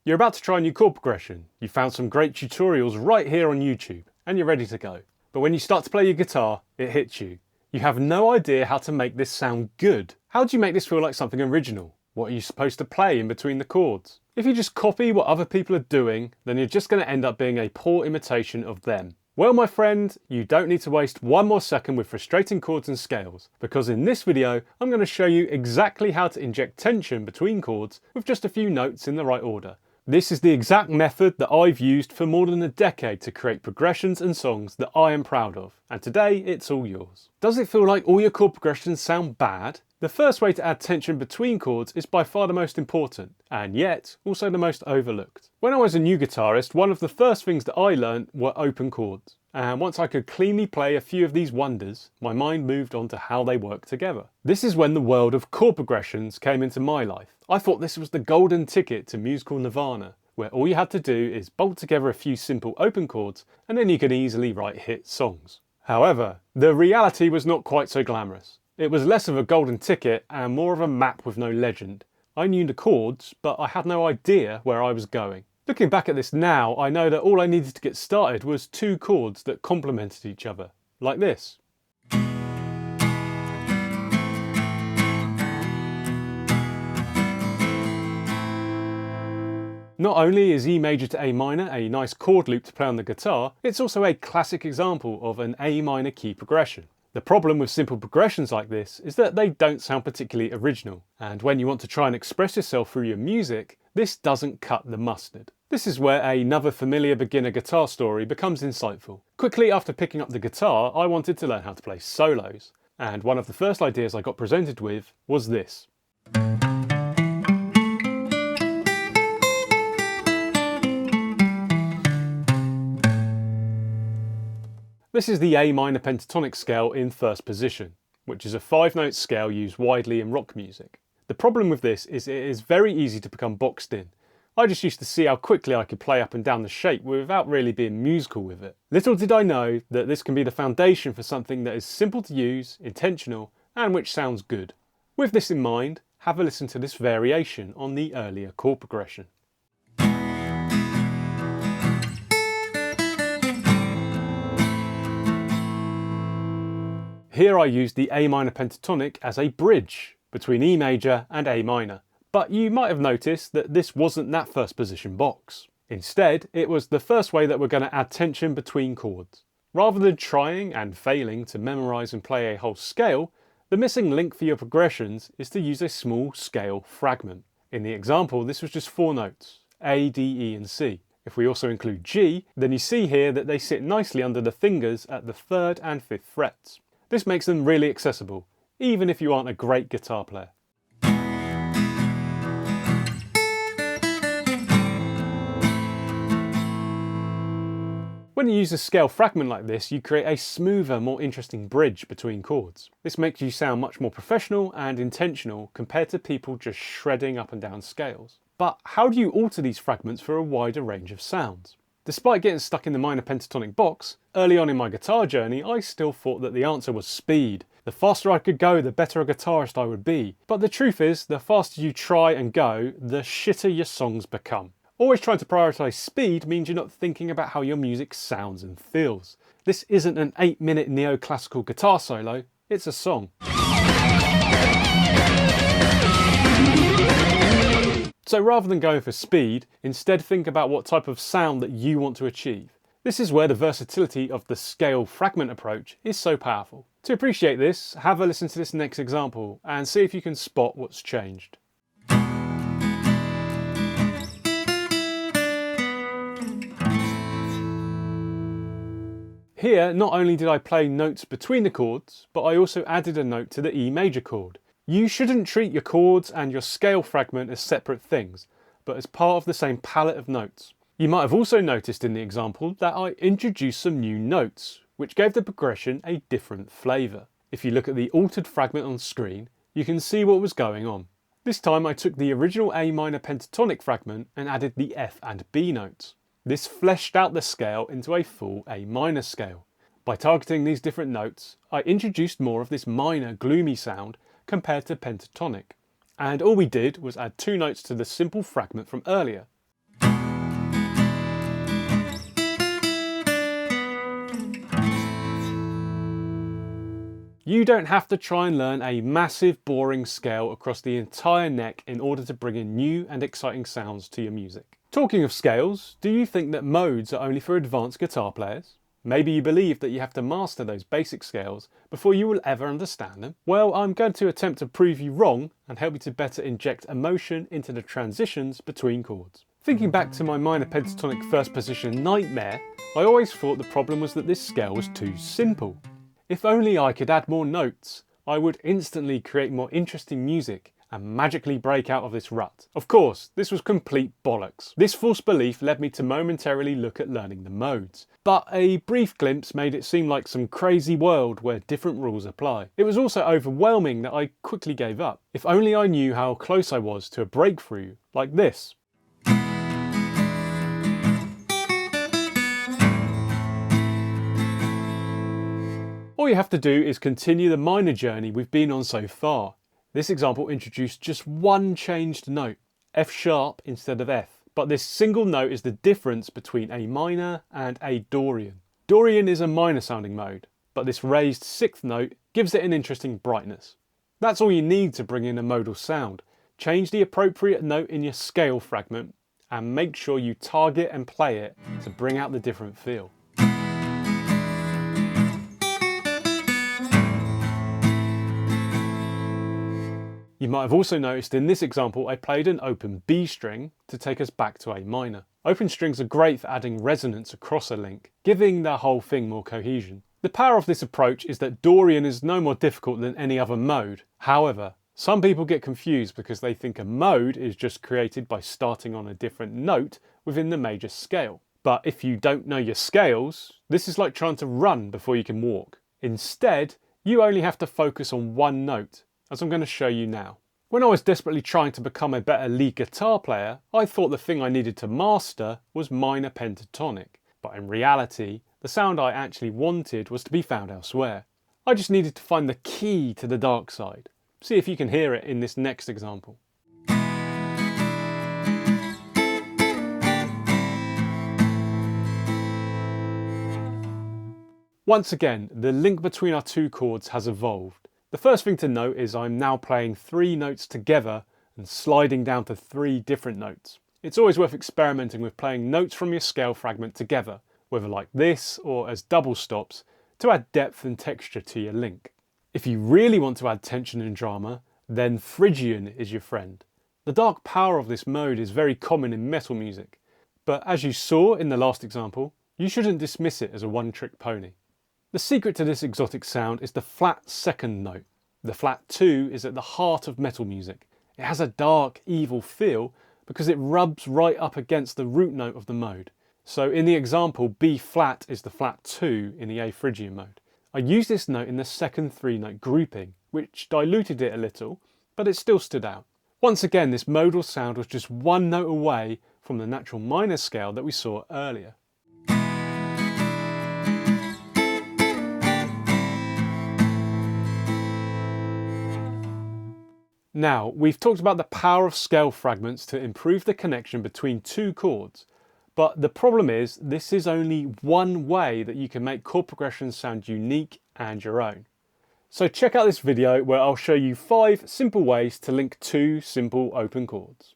You're about to try a new chord progression. You found some great tutorials right here on YouTube and you're ready to go. But when you start to play your guitar, it hits you. You have no idea how to make this sound good. How do you make this feel like something original? What are you supposed to play in between the chords? If you just copy what other people are doing, then you're just going to end up being a poor imitation of them. Well, my friend, you don't need to waste one more second with frustrating chords and scales, because in this video, I'm going to show you exactly how to inject tension between chords with just a few notes in the right order. This is the exact method that I've used for more than a decade to create progressions and songs that I am proud of, and today it's all yours. Does it feel like all your chord progressions sound bad? The first way to add tension between chords is by far the most important, and yet also the most overlooked. When I was a new guitarist, one of the first things that I learned were open chords. And once I could cleanly play a few of these wonders, my mind moved on to how they work together. This is when the world of chord progressions came into my life. I thought this was the golden ticket to musical nirvana, where all you had to do is bolt together a few simple open chords and then you could easily write hit songs. However, the reality was not quite so glamorous. It was less of a golden ticket and more of a map with no legend. I knew the chords, but I had no idea where I was going. Looking back at this now, I know that all I needed to get started was two chords that complemented each other, like this. Not only is E major to A minor a nice chord loop to play on the guitar, it's also a classic example of an A minor key progression. The problem with simple progressions like this is that they don't sound particularly original, and when you want to try and express yourself through your music, this doesn't cut the mustard. This is where another familiar beginner guitar story becomes insightful. Quickly after picking up the guitar, I wanted to learn how to play solos, and one of the first ideas I got presented with was this. This is the A minor pentatonic scale in first position, which is a 5-note scale used widely in rock music. The problem with this is it is very easy to become boxed in. I just used to see how quickly I could play up and down the shape without really being musical with it. Little did I know that this can be the foundation for something that is simple to use, intentional, and which sounds good. With this in mind, have a listen to this variation on the earlier chord progression. Here I used the A minor pentatonic as a bridge between E major and A minor. But you might have noticed that this wasn't that first position box. Instead, it was the first way that we're going to add tension between chords. Rather than trying and failing to memorise and play a whole scale, the missing link for your progressions is to use a small scale fragment. In the example, this was just 4 notes, A, D, E and C. If we also include G, then you see here that they sit nicely under the fingers at the 3rd and 5th frets. This makes them really accessible, even if you aren't a great guitar player. When you use a scale fragment like this, you create a smoother, more interesting bridge between chords. This makes you sound much more professional and intentional compared to people just shredding up and down scales. But how do you alter these fragments for a wider range of sounds? Despite getting stuck in the minor pentatonic box, early on in my guitar journey I still thought that the answer was speed. The faster I could go, the better a guitarist I would be. But the truth is, the faster you try and go, the shitter your songs become. Always trying to prioritise speed means you're not thinking about how your music sounds and feels. This isn't an 8-minute neoclassical guitar solo, it's a song. So rather than going for speed, instead think about what type of sound that you want to achieve. This is where the versatility of the scale fragment approach is so powerful. To appreciate this, have a listen to this next example and see if you can spot what's changed. Here, not only did I play notes between the chords, but I also added a note to the E major chord. You shouldn't treat your chords and your scale fragment as separate things, but as part of the same palette of notes. You might have also noticed in the example that I introduced some new notes, which gave the progression a different flavour. If you look at the altered fragment on screen, you can see what was going on. This time I took the original A minor pentatonic fragment and added the F and B notes. This fleshed out the scale into a full A minor scale. By targeting these different notes, I introduced more of this minor, gloomy sound compared to pentatonic. And all we did was add 2 notes to the simple fragment from earlier. You don't have to try and learn a massive, boring scale across the entire neck in order to bring in new and exciting sounds to your music. Talking of scales, do you think that modes are only for advanced guitar players? Maybe you believe that you have to master those basic scales before you will ever understand them? Well, I'm going to attempt to prove you wrong and help you to better inject emotion into the transitions between chords. Thinking back to my minor pentatonic first position Nightmare, I always thought the problem was that this scale was too simple. If only I could add more notes, I would instantly create more interesting music and magically break out of this rut. Of course, this was complete bollocks. This false belief led me to momentarily look at learning the modes. But a brief glimpse made it seem like some crazy world where different rules apply. It was also overwhelming that I quickly gave up. If only I knew how close I was to a breakthrough like this. All you have to do is continue the minor journey we've been on so far. This example introduced just one changed note, F sharp instead of F. But this single note is the difference between A minor and A Dorian. Dorian is a minor sounding mode, but this raised sixth note gives it an interesting brightness. That's all you need to bring in a modal sound. Change the appropriate note in your scale fragment and make sure you target and play it to bring out the different feel. You might have also noticed in this example I played an open B string to take us back to A minor. Open strings are great for adding resonance across a link, giving the whole thing more cohesion. The power of this approach is that Dorian is no more difficult than any other mode. However, some people get confused because they think a mode is just created by starting on a different note within the major scale. But if you don't know your scales, this is like trying to run before you can walk. Instead, you only have to focus on one note, as I'm going to show you now. When I was desperately trying to become a better lead guitar player, I thought the thing I needed to master was minor pentatonic. But in reality, the sound I actually wanted was to be found elsewhere. I just needed to find the key to the dark side. See if you can hear it in this next example. Once again, the link between our two chords has evolved. The first thing to note is I'm now playing 3 notes together and sliding down to 3 different notes. It's always worth experimenting with playing notes from your scale fragment together, whether like this or as double stops, to add depth and texture to your link. If you really want to add tension and drama, then Phrygian is your friend. The dark power of this mode is very common in metal music, but as you saw in the last example, you shouldn't dismiss it as a one-trick pony. The secret to this exotic sound is the flat second note. The flat 2 is at the heart of metal music. It has a dark, evil feel because it rubs right up against the root note of the mode. So in the example, B flat is the flat 2 in the A Phrygian mode. I used this note in the second 3-note grouping, which diluted it a little, but it still stood out. Once again, this modal sound was just one note away from the natural minor scale that we saw earlier. Now, we've talked about the power of scale fragments to improve the connection between two chords, but the problem is this is only one way that you can make chord progressions sound unique and your own. So check out this video where I'll show you 5 simple ways to link 2 simple open chords.